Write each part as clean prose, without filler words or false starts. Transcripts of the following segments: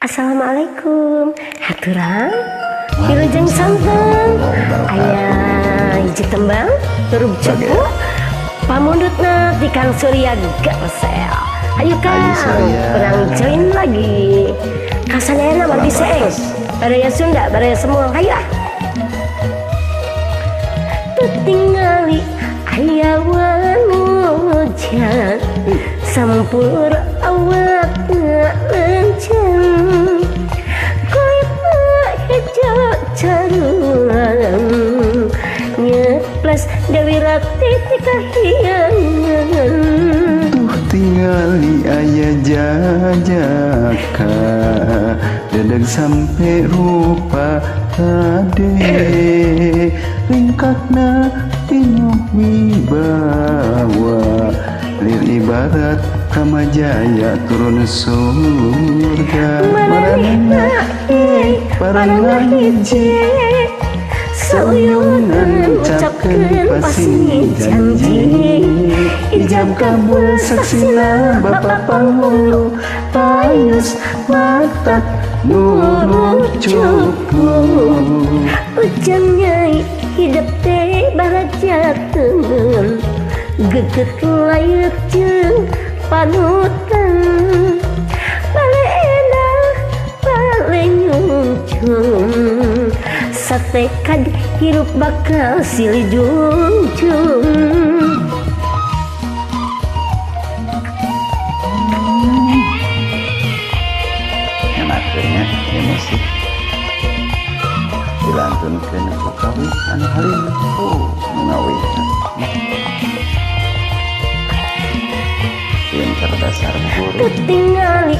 Assalamualaikum haturan wilujeng santen aya hiji tembang turub cepu pamundutna di Kang Surya Garsel. Ayo Kang kurang join lagi kasanana mah bisa baraya Sunda baraya semua ayo tutingali aya wanujan sampur awak lenceng koyna hejo carulang nyeples Dewi Rati kahiyangan tuh tingali aya jajaka dedeg sampe rupa hade ringkakna pinuh wibawa lir ibarat Kamajaya turun surga maranehna parangna hiji sauyunan ucapkeun pasti janji ijab kabul saksina Bapa Panghulu payus matak nurut cupu ujang nyai hidup teh bahagia tengen geget layak jeung panutan bale endah bale nyungcung sate kad hirup bakal silih jungjung enaknya emosi dilantunkeun ku kawin anu halina ngawin dasar guru tutingali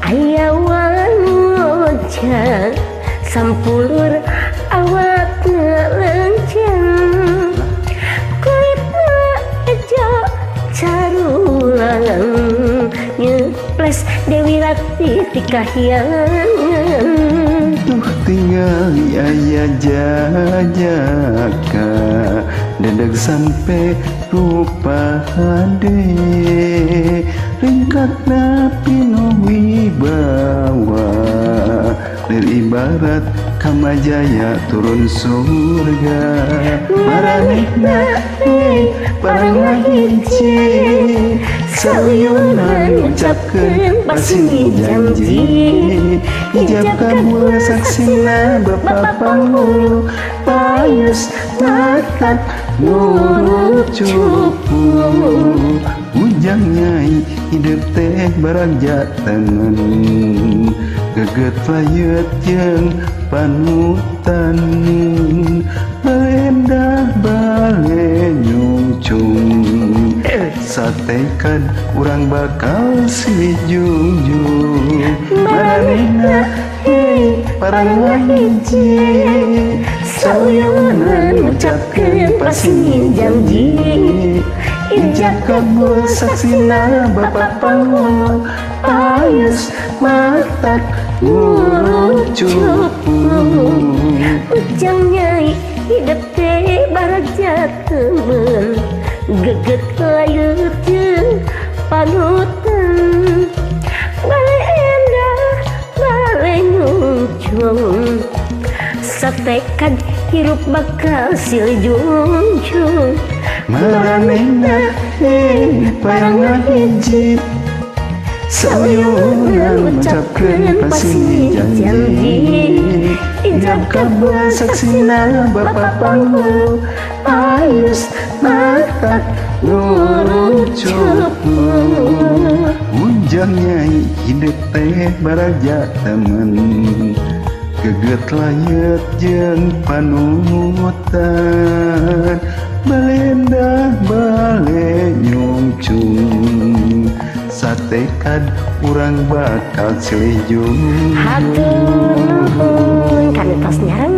aya wanujan sampulur awak lenceng kulitna ejo carulang nyeples Dewi Rati kahiyangan tuh tingali aya jajaka dedeg sampe rupa hade ringkakna pinuh wibawa lir ibarat Kamajaya turun surga maranehna parangna hiji sauyunan ucapkeun pasti janji ijab kabul saksina Bapa Panghulu payus matak nurut cupu ujang nyai hidup teh barangja tengen geget layet jeung panutan balendah bale nyungcung sate kad urang bakal silih jungjung maranehna parangna hiji sauyunan ucapkeun pasti janji ijab kabul saksina Bapa Panghulu payus matak nurut cupu ujang nyai hidup teh bahagia temen geget layut jeung panutan bale endah bale nyungcung sate kad hirup bakal silih jungjung maranehna parangna hiji sauyunan ucapkeun pasti janji ijab kabul saksina Bapa Panghulu payus matak nurut cupu ujang nyai hidup teh baraja temen geget layet jeung panutan balendah bale nyungcung sate kad urang bakal silih jungjung hatur nuhun kan tos nyarang